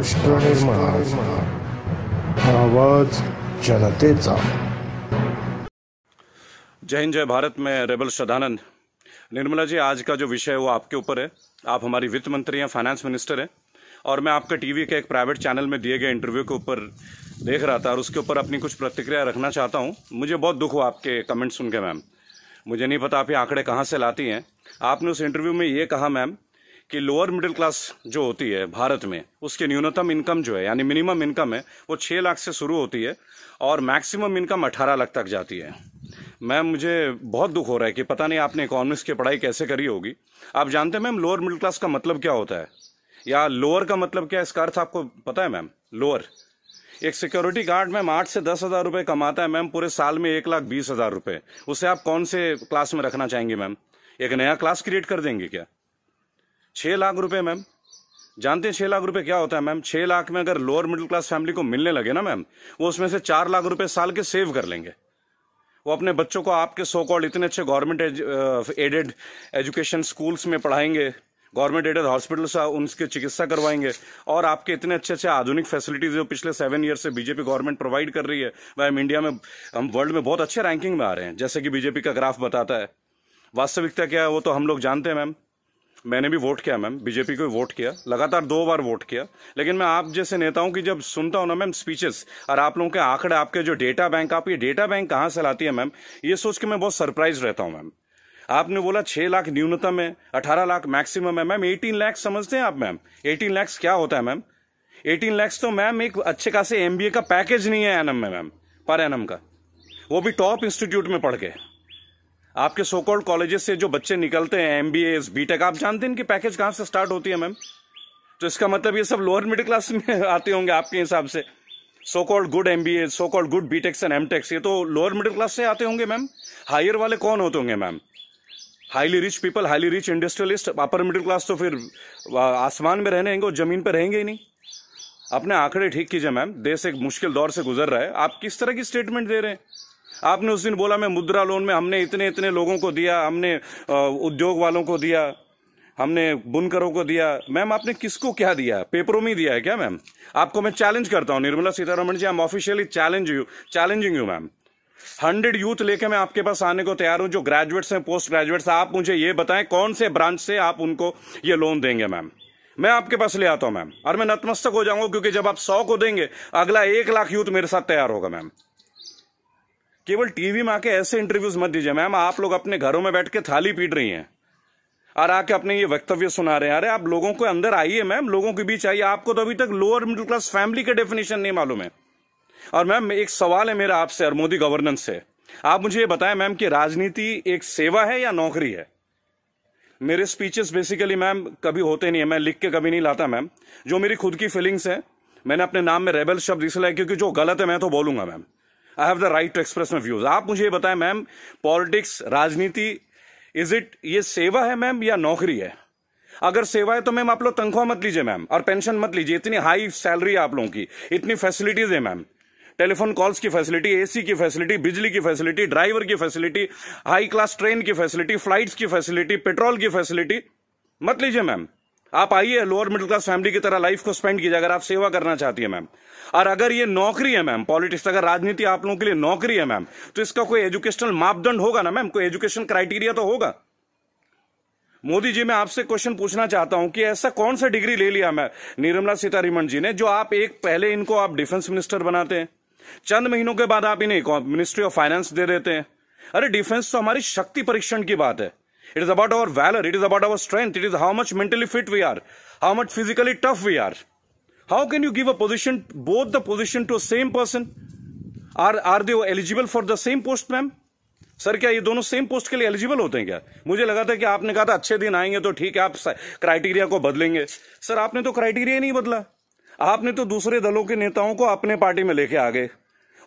राष्ट्र निर्माण आवाज जनतेचा। जय हिंद, जय भारत। मैं रेबल श्रद्धानंद। निर्मला जी, आज का जो विषय है वो आपके ऊपर है। आप हमारी वित्त मंत्री हैं, फाइनेंस मिनिस्टर हैं, और मैं आपके टीवी के एक प्राइवेट चैनल में दिए गए इंटरव्यू के ऊपर देख रहा था और उसके ऊपर अपनी कुछ प्रतिक्रिया रखना चाहता हूं। मुझे बहुत दुख हुआ आपके कमेंट सुन के मैम। मुझे नहीं पता आप ये आंकड़े कहाँ से लाती हैं। आपने उस इंटरव्यू में ये कहा मैम कि लोअर मिडिल क्लास जो होती है भारत में, उसकी न्यूनतम इनकम जो है यानी मिनिमम इनकम है वो 6 लाख से शुरू होती है और मैक्सिमम इनकम 18 लाख तक जाती है। मैम, मुझे बहुत दुख हो रहा है कि पता नहीं आपने इकोनॉमिक्स की पढ़ाई कैसे करी होगी। आप जानते हैं मैम लोअर मिडिल क्लास का मतलब क्या होता है, या लोअर का मतलब क्या है, इसका अर्थ आपको पता है मैम? लोअर, एक सिक्योरिटी गार्ड मैम 8 से 10 हजार रुपए कमाता है मैम, पूरे साल में 1,20,000 रुपए। उसे आप कौन से क्लास में रखना चाहेंगे मैम? एक नया क्लास क्रिएट कर देंगे क्या? 6 लाख रुपए मैम, जानते हैं 6 लाख रुपए क्या होता है मैम? 6 लाख में अगर लोअर मिडिल क्लास फैमिली को मिलने लगे ना मैम, वो उसमें से 4 लाख रुपए साल के सेव कर लेंगे। वो अपने बच्चों को आपके सो कॉल्ड इतने अच्छे गवर्नमेंट एडेड एजुकेशन स्कूल्स में पढ़ाएंगे, गवर्नमेंट एडेड हॉस्पिटल से उनकी चिकित्सा करवाएंगे, और आपके इतने अच्छे अच्छे आधुनिक फैसिलिटीज जो पिछले 7 ईयर से बीजेपी गवर्नमेंट प्रोवाइड कर रही है, वह हम इंडिया में, हम वर्ल्ड में बहुत अच्छे रैंकिंग में आ रहे हैं, जैसे कि बीजेपी का ग्राफ बताता है। वास्तविकता क्या है वो तो हम लोग जानते हैं मैम। मैंने भी वोट किया मैम, बीजेपी को वोट किया, लगातार 2 बार वोट किया। लेकिन मैं आप जैसे नेताओं की जब सुनता हूं ना मैम स्पीचेस, और आप लोगों के आंकड़े, आपके जो डेटा बैंक, आप ये डेटा बैंक कहां से लाती है मैम, ये सोच के मैं बहुत सरप्राइज रहता हूं मैम। आपने बोला 6 लाख न्यूनतम है, 18 लाख मैक्सिमम है मैम। 18 लाख समझते हैं आप मैम? 18 लाख क्या होता है मैम? 18 लाख तो मैम एक अच्छे खासे एमबीए का पैकेज नहीं है एनम में मैम, पर एनम का, वो भी टॉप इंस्टीट्यूट में पढ़ के। आपके सो कॉल्ड कॉलेजेस से जो बच्चे निकलते हैं, एमबीए, बीटेक, आप जानते हैं इनकी पैकेज कहां से स्टार्ट होती है मैम? तो इसका मतलब ये सब लोअर मिडिल क्लास में आते होंगे आपके हिसाब से। So called good MBA, so called good BTechs and MTechs, ये तो लोअर मिडिल क्लास से आते होंगे मैम। हायर वाले कौन होते होंगे ma'am? Highly rich people, highly rich industrialist. Upper middle class तो फिर आसमान में रहने और जमीन पर रहेंगे ही नहीं। अपने आंकड़े ठीक कीजिए मैम, देश एक मुश्किल दौर से गुजर रहा है। आप किस तरह की स्टेटमेंट दे रहे हैं? आपने उस दिन बोला मैं मुद्रा लोन में हमने इतने इतने लोगों को दिया, हमने उद्योग वालों को दिया, हमने बुनकरों को दिया। मैम, आपने किसको क्या दिया? पेपरों में दिया है क्या मैम? आपको मैं चैलेंज करता हूं Nirmala Sitharaman ji, I am officially challenging you ma'am. 100 youth लेके मैं आपके पास आने को तैयार हूं, जो ग्रेजुएट्स हैं, पोस्ट ग्रेजुएट्स। आप मुझे ये बताएं कौन से ब्रांच से आप उनको ये लोन देंगे मैम। मैं आपके पास ले आता हूं मैम, और मैं नतमस्तक हो जाऊंगा, क्योंकि जब आप 100 को देंगे, अगला 1 लाख यूथ मेरे साथ तैयार होगा मैम। केवल टीवी में आके ऐसे इंटरव्यूज मत दीजिए मैम। आप लोग अपने घरों में बैठ के थाली पीट रही हैं और आके अपने ये वक्तव्य सुना रहे हैं। अरे आप लोगों को अंदर आइए मैम, लोगों के बीच आइए। आपको तो अभी तक लोअर मिडिल क्लास फैमिली का डेफिनेशन नहीं मालूम है। और मैम, एक सवाल है मेरा आपसे और मोदी गवर्नेंस से। आप मुझे ये बताएं मैम कि राजनीति एक सेवा है या नौकरी है? मेरे स्पीचेस बेसिकली मैम कभी होते नहीं है, मैं लिख के कभी नहीं लाता मैम। जो मेरी खुद की फीलिंग्स है, मैंने अपने नाम में रेबल शब्द इसलिए क्योंकि जो गलत है मैं तो बोलूंगा ma'am. I have the right to express my views. आप मुझे ये बताएं मैम, पॉलिटिक्स, राजनीति, इज इट ये सेवा है मैम या नौकरी है? अगर सेवा है तो मैम आप लोग तनख्वाह मत लीजिए मैम, और पेंशन मत लीजिए। इतनी हाई सैलरी है आप लोगों की, इतनी फैसिलिटीज है मैम, टेलीफोन कॉल्स की फैसिलिटी, एसी की फैसिलिटी, बिजली की फैसिलिटी, ड्राइवर की फैसिलिटी, हाई क्लास ट्रेन की फैसिलिटी, फ्लाइट्स की फैसिलिटी, पेट्रोल की फैसिलिटी। मत लीजिए मैम। आप आइए, लोअर मिडिल क्लास फैमिली की तरह लाइफ को स्पेंड कीजिए अगर आप सेवा करना चाहती है मैम। और अगर ये नौकरी है मैम, पॉलिटिक्स, अगर राजनीति आप लोगों के लिए नौकरी है मैम, तो इसका कोई एजुकेशनल मापदंड होगा ना मैम, कोई एजुकेशन क्राइटेरिया तो होगा। मोदी जी, मैं आपसे क्वेश्चन पूछना चाहता हूं कि ऐसा कौन सा डिग्री ले लिया मैं निर्मला सीतारमण जी ने, जो आप एक पहले इनको आप डिफेंस मिनिस्टर बनाते हैं, चंद महीनों के बाद आप इन्हें मिनिस्ट्री ऑफ फाइनेंस दे देते हैं। अरे डिफेंस तो हमारी शक्ति परीक्षण की बात है। It is about our valour, it is about our strength, it is how much mentally fit we are, how much physically tough we are. How can you give a position, both the position to same person? Are they eligible for the same post ma'am? Sir, क्या ये दोनों same post के लिए eligible होते हैं क्या? मुझे लगा था कि आपने कहा था अच्छे दिन आएंगे तो ठीक है, आप क्राइटेरिया को बदलेंगे। सर, आपने तो क्राइटेरिया नहीं बदला। आपने तो दूसरे दलों के नेताओं को अपने पार्टी में लेके आ गए,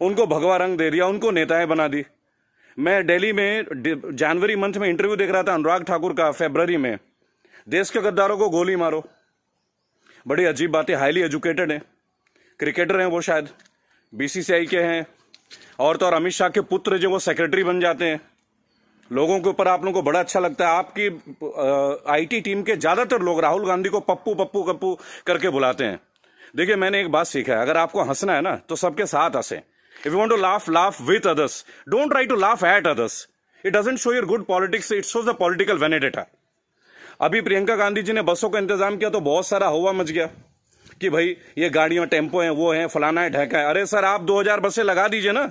उनको भगवा रंग दे दिया, उनको नेताएं बना दी। मैं दिल्ली में जनवरी मंथ में इंटरव्यू देख रहा था अनुराग ठाकुर का, फरवरी में, देश के गद्दारों को गोली मारो। बड़ी अजीब बात है, हाईली एजुकेटेड है, क्रिकेटर हैं वो, शायद बीसीसीआई के हैं, और तो और अमित शाह के पुत्र जो वो सेक्रेटरी बन जाते हैं। लोगों के ऊपर आप लोगों को बड़ा अच्छा लगता है। आपकी आईटी टीम के ज्यादातर लोग राहुल गांधी को पप्पू पप्पू पप्पू करके बुलाते हैं। देखिए, मैंने एक बात सीखा है, अगर आपको हंसना है ना तो सबके साथ हंसे। If you want to laugh, laugh with others, don't try to laugh at others. It doesn't show your good politics, it shows the political vendetta. अभी प्रियंका गांधी जी ने बसों का इंतजाम किया तो बहुत सारा हवा मच गया कि भाई ये गाड़ियों, टेम्पो हैं, वो हैं, फलाना है, ढेका है। अरे सर, आप 2000 बसें लगा दीजिए ना।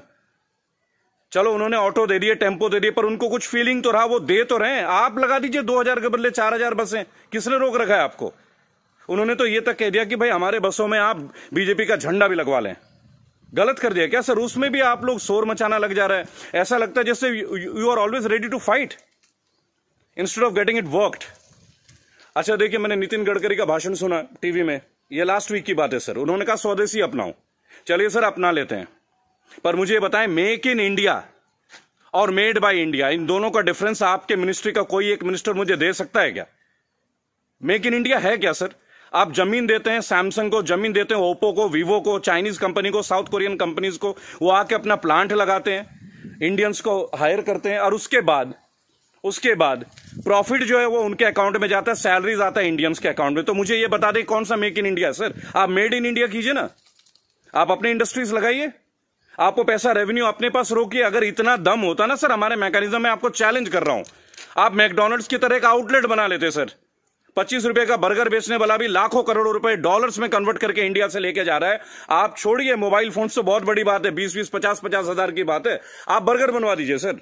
चलो, उन्होंने ऑटो दे दिए, टेम्पो दे दिए, पर उनको कुछ फीलिंग तो रहा, वो दे तो रहे। आप लगा दीजिए 2000 के बदले 4000 बसें। किसने रोक रखा है आपको? उन्होंने तो ये तक कह दिया कि भाई हमारे बसों में आप बीजेपी का झंडा भी लगवा लें। गलत कर दिया क्या सर? उसमें भी आप लोग शोर मचाना लग जा रहा है। ऐसा लगता है जैसे you are always ready to fight instead of getting it worked. अच्छा, देखिए, मैंने नितिन गडकरी का भाषण सुना टीवी में, ये लास्ट वीक की बात है सर। उन्होंने कहा स्वदेशी अपनाओ। चलिए सर, अपना लेते हैं, पर मुझे बताएं, मेक इन इंडिया और मेड बाय इंडिया, इन दोनों का डिफरेंस आपके मिनिस्ट्री का कोई एक मिनिस्टर मुझे दे सकता है क्या? मेक इन इंडिया है क्या सर? आप जमीन देते हैं सैमसंग को, जमीन देते हैं ओप्पो को, वीवो को, चाइनीज कंपनी को, साउथ कोरियन कंपनीज को, वो आके अपना प्लांट लगाते हैं, इंडियंस को हायर करते हैं, और उसके बाद प्रॉफिट जो है वो उनके अकाउंट में जाता है, सैलरीज आता है इंडियंस के अकाउंट में। तो मुझे ये बता दें कौन सा मेक इन इंडिया है सर? आप मेड इन इंडिया कीजिए ना, आप अपने इंडस्ट्रीज लगाइए, आपको पैसा रेवेन्यू अपने पास रोकिए। अगर इतना दम होता ना सर हमारे मैकेनिज्म में, आपको चैलेंज कर रहा हूं, आप मैकडोनल्ड्स की तरह एक आउटलेट बना लेते सर। 25 रुपए का बर्गर बेचने वाला भी लाखों करोड़ों रुपए डॉलर्स में कन्वर्ट करके इंडिया से लेके जा रहा है। आप छोड़िए मोबाइल फोन तो बहुत बड़ी बात है, 20-20, 50-50 हजार की बात है। आप बर्गर बनवा दीजिए सर,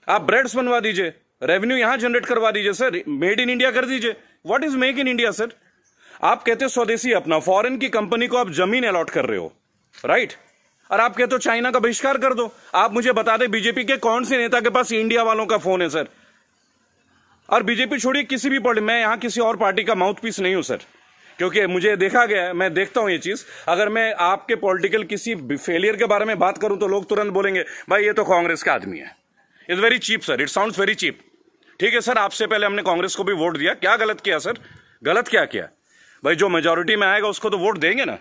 आप ब्रेड्स बनवा दीजिए, रेवेन्यू यहां जनरेट करवा दीजिए सर, मेड इन इंडिया कर दीजिए। What is make in India sir? आप कहते हो स्वदेशी अपना, फॉरेन की कंपनी को आप जमीन अलॉट कर रहे हो, राइट? और आप कहते हो चाइना का बहिष्कार कर दो। आप मुझे बता दें बीजेपी के कौन से नेता के पास इंडिया वालों का फोन है सर? और बीजेपी छोड़िए, किसी भी पार्टी, मैं यहां किसी और पार्टी का माउथ पीस नहीं हूं सर, क्योंकि मुझे देखा गया है, मैं देखता हूं ये चीज। अगर मैं आपके पॉलिटिकल किसी फेलियर के बारे में बात करूं तो लोग तुरंत बोलेंगे भाई ये तो कांग्रेस का आदमी है। It's very cheap sir, it sounds very cheap. ठीक है सर, आपसे पहले हमने कांग्रेस को भी वोट दिया, क्या गलत किया सर? गलत क्या किया भाई? जो मेजोरिटी में आएगा उसको तो वोट देंगे ना।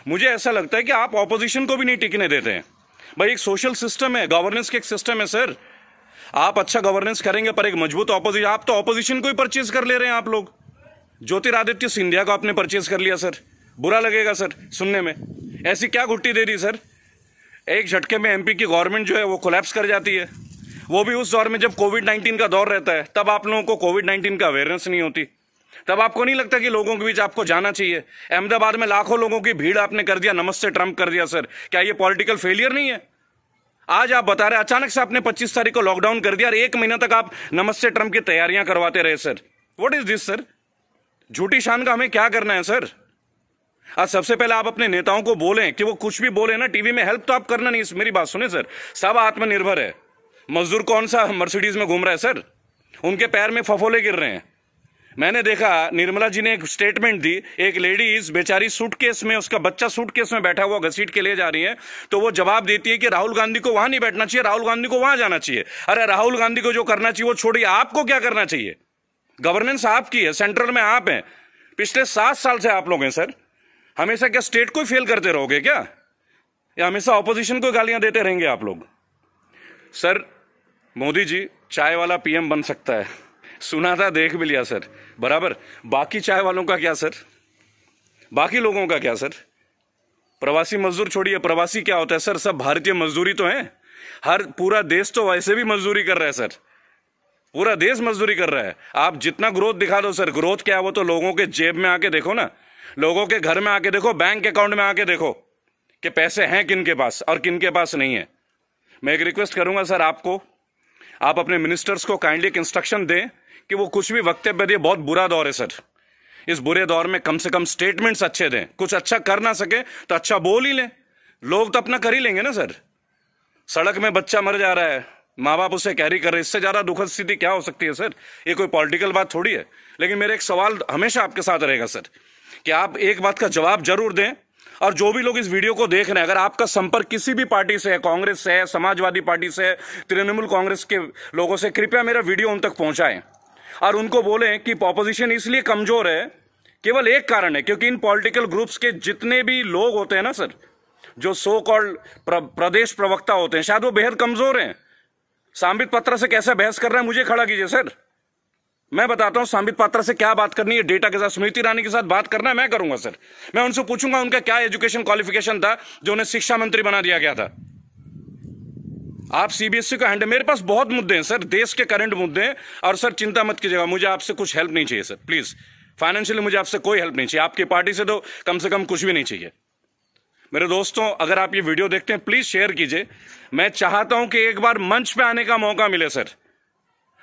मुझे ऐसा लगता है कि आप ऑपोजिशन को भी नहीं टिकने देते हैं। भाई एक सोशल सिस्टम है, गवर्नेंस के एक सिस्टम है सर। आप अच्छा गवर्नेंस करेंगे पर एक मजबूत ऑपोजिशन, आप तो ऑपोजिशन को ही परचेज कर ले रहे हैं आप लोग। ज्योतिरादित्य सिंधिया को आपने परचेज कर लिया सर, बुरा लगेगा सर सुनने में। ऐसी क्या घुट्टी दे दी सर? एक झटके में एमपी की गवर्नमेंट जो है वो कोलैप्स कर जाती है, वो भी उस दौर में जब कोविड-19 का दौर रहता है। तब आप लोगों को कोविड-19 का अवेयरनेस नहीं होती, तब आपको नहीं लगता कि लोगों के बीच आपको जाना चाहिए। अहमदाबाद में लाखों लोगों की भीड़ आपने कर दिया, नमस्ते ट्रंप कर दिया सर। क्या ये पॉलिटिकल फेलियर नहीं है? आज आप बता रहे अचानक से आपने 25 तारीख को लॉकडाउन कर दिया और 1 महीना तक आप नमस्ते ट्रंप की तैयारियां करवाते रहे sir. What is this sir? झूठी शान का हमें क्या करना है सर? आज सबसे पहले आप अपने नेताओं को बोलें कि वो कुछ भी बोले ना टीवी में, हेल्प तो आप करना नहीं। मेरी बात सुने सर, सब आत्मनिर्भर है। मजदूर कौन सा मर्सिडीज में घूम रहा है सर? उनके पैर में फफोले गिर रहे हैं। मैंने देखा निर्मला जी ने एक स्टेटमेंट दी, एक लेडीज बेचारी सूटकेस में, उसका बच्चा सूटकेस में बैठा हुआ घसीट के ले जा रही है, तो वो जवाब देती है कि राहुल गांधी को वहां नहीं बैठना चाहिए, राहुल गांधी को वहां जाना चाहिए। अरे राहुल गांधी को जो करना चाहिए वो छोड़िए, आपको क्या करना चाहिए? गवर्नेंस आपकी है, सेंट्रल में आप हैं, पिछले 7 साल से आप लोग हैं सर। हमेशा क्या स्टेट को ही फेल करते रहोगे क्या, या हमेशा ऑपोजिशन को गालियां देते रहेंगे आप लोग? सर मोदी जी चाय वाला पीएम बन सकता है, सुना था, देख भी लिया सर, बराबर। बाकी चाय वालों का क्या सर? बाकी लोगों का क्या सर? प्रवासी मजदूर छोड़िए, प्रवासी क्या होता है सर? सब भारतीय मजदूरी तो है। हर पूरा देश तो वैसे भी मजदूरी कर रहा है सर, पूरा देश मजदूरी कर रहा है। आप जितना ग्रोथ दिखा दो सर, ग्रोथ क्या है वो तो लोगों के जेब में आके देखो ना, लोगों के घर में आके देखो, बैंक अकाउंट में आके देखो कि पैसे हैं किन के पास और किन के पास नहीं है। मैं एक रिक्वेस्ट करूंगा सर आपको, आप अपने मिनिस्टर्स को काइंडली एक इंस्ट्रक्शन दें कि वो कुछ भी वक्तव्य दे। बहुत बुरा दौर है सर, इस बुरे दौर में कम से कम स्टेटमेंट्स अच्छे दें। कुछ अच्छा कर ना सके तो अच्छा बोल ही लें, लोग तो अपना कर ही लेंगे ना सर। सड़क में बच्चा मर जा रहा है, माँ बाप उसे कैरी कर रहे, इससे ज्यादा दुखद स्थिति क्या हो सकती है सर? ये कोई पॉलिटिकल बात थोड़ी है। लेकिन मेरा एक सवाल हमेशा आपके साथ रहेगा सर, कि आप एक बात का जवाब जरूर दें, और जो भी लोग इस वीडियो को देख रहे हैं, अगर आपका संपर्क किसी भी पार्टी से है, कांग्रेस से है, समाजवादी पार्टी से है, तृणमूल कांग्रेस के लोगों से, कृपया मेरा वीडियो उन तक पहुंचाएं और उनको बोलें कि ऑपोजिशन इसलिए कमजोर है, केवल एक कारण है, क्योंकि इन पॉलिटिकल ग्रुप्स के जितने भी लोग होते हैं ना सर, जो सो कॉल्ड प्रदेश प्रवक्ता होते हैं, शायद वो बेहद कमजोर हैं। सांबित पत्र से कैसे बहस कर रहे हैं, मुझे खड़ा कीजिए सर। मैं बताता हूं संबित पात्रा से क्या बात करनी है, डेटा के साथ, स्मृति ईरानी के साथ बात करना है, मैं करूंगा सर। मैं उनसे पूछूंगा उनका क्या एजुकेशन क्वालिफिकेशन था जो उन्हें शिक्षा मंत्री बना दिया गया था। आप सीबीएसई को हैंडल, मेरे पास बहुत मुद्दे हैं सर, देश के करंट मुद्दे हैं। और सर चिंता मत कीजिएगा, मुझे आपसे कुछ हेल्प नहीं चाहिए सर, प्लीज। फाइनेंशियली मुझे आपसे कोई हेल्प नहीं चाहिए, आपकी पार्टी से तो कम से कम कुछ भी नहीं चाहिए। मेरे दोस्तों, अगर आप ये वीडियो देखते हैं प्लीज शेयर कीजिए। मैं चाहता हूं कि एक बार मंच पे आने का मौका मिले सर।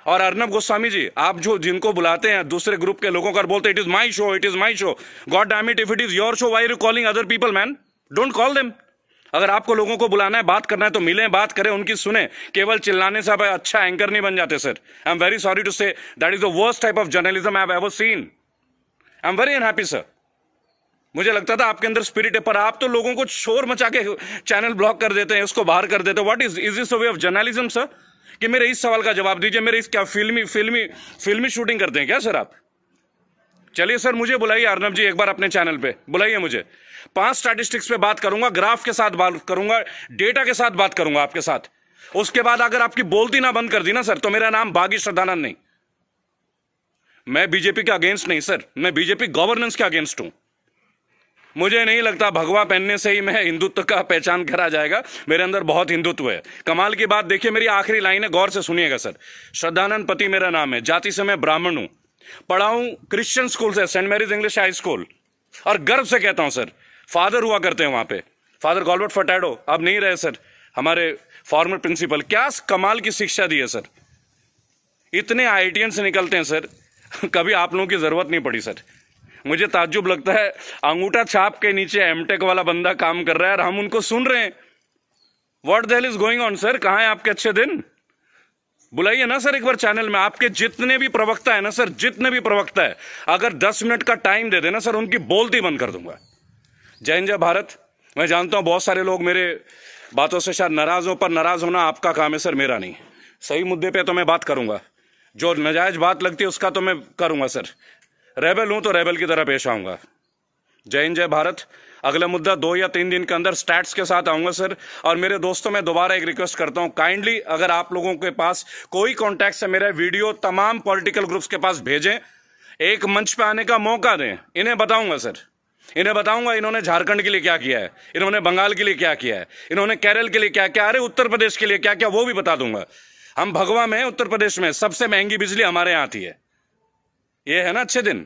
और अर्नब गोस्वामी जी, आप जो जिनको बुलाते हैं दूसरे ग्रुप के लोगों का, बोलते it is my show, it is my show. God damn it, if it is your show why are you calling other people man? Don't call them. अगर आपको लोगों को बुलाना है, बात करना है तो मिलें, बात करें, उनकी सुने। केवल चिल्लाने से आप अच्छा एंकर नहीं बन जाते sir. I am very sorry to say, that is the worst type of journalism I have ever seen. I am very unhappy sir. मुझे लगता था आपके अंदर स्पिरिट है, पर आप तो लोगों को शोर मचा के चैनल ब्लॉक कर देते हैं, उसको बाहर कर देते हैं। What is this way of journalism sir? कि मेरे इस सवाल का जवाब दीजिए। मेरे इस क्या फिल्मी शूटिंग करते हैं क्या सर आप? चलिए सर, मुझे बुलाइए अर्नब जी एक बार अपने चैनल पे, बुलाइए मुझे। 5 स्टैटिस्टिक्स पे बात करूंगा, ग्राफ के साथ बात करूंगा, डेटा के साथ बात करूंगा आपके साथ। उसके बाद अगर आपकी बोलती ना बंद कर दी ना सर, तो मेरा नाम बागी श्रद्धानंद नहीं। मैं बीजेपी के अगेंस्ट नहीं सर, मैं बीजेपी गवर्नेंस के अगेंस्ट हूं। मुझे नहीं लगता भगवा पहनने से ही मैं हिंदुत्व का पहचान करा जाएगा। मेरे अंदर बहुत हिंदुत्व है। कमाल की बात देखिए, मेरी आखिरी लाइन है, गौर से सुनिएगा सर। श्रद्धानंद पति मेरा नाम है, जाति से मैं ब्राह्मण हूं, पढ़ा हूं क्रिश्चियन स्कूल से, Saint Mary's English High School. और गर्व से कहता हूं सर, फादर हुआ करते हैं वहां पे, फादर गॉलबर्ट फर्टैडो, अब नहीं रहे सर, हमारे फॉर्मर प्रिंसिपल। क्या कमाल की शिक्षा दी है सर। इतने आईआईटीएन से निकलते हैं सर, कभी आप लोगों की जरूरत नहीं पड़ी सर। मुझे ताज्जुब लगता है, अंगूठा छाप के नीचे एमटेक वाला बंदा काम कर रहा है और हम उनको सुन रहे हैं। What the hell is going on sir? कहां है आपके अच्छे दिन? बुलाइए ना सर एक बार चैनल में। आपके जितने भी प्रवक्ता है ना सर, जितने भी प्रवक्ता है, अगर 10 मिनट का टाइम दे देना सर, उनकी बोलती बंद कर दूंगा। जय हिंद, जय भारत। मैं जानता हूं बहुत सारे लोग मेरे बातों से शायद नाराज हो, पर नाराज होना आपका काम है सर, मेरा नहीं। सही मुद्दे पे तो मैं बात करूंगा, जो नाजायज बात लगती है उसका तो मैं करूंगा सर। रेबल हूं तो रेबल की तरह पेश आऊंगा। जय हिंद, जय भारत। अगला मुद्दा 2 या 3 दिन के अंदर स्टैट्स के साथ आऊंगा सर। और मेरे दोस्तों, मैं दोबारा एक रिक्वेस्ट करता हूं, काइंडली अगर आप लोगों के पास कोई कॉन्टैक्ट है, मेरा वीडियो तमाम पॉलिटिकल ग्रुप्स के पास भेजें, एक मंच पे आने का मौका दें। इन्हें बताऊंगा सर, इन्हें बताऊंगा इन्होंने झारखंड के लिए क्या किया है, इन्होंने बंगाल के लिए क्या किया है, इन्होंने केरल के लिए क्या क्या, अरे उत्तर प्रदेश के लिए क्या क्या, वो भी बता दूंगा। हम भगवा में, उत्तर प्रदेश में सबसे महंगी बिजली हमारे यहां आती है। ये है ना अच्छे दिन।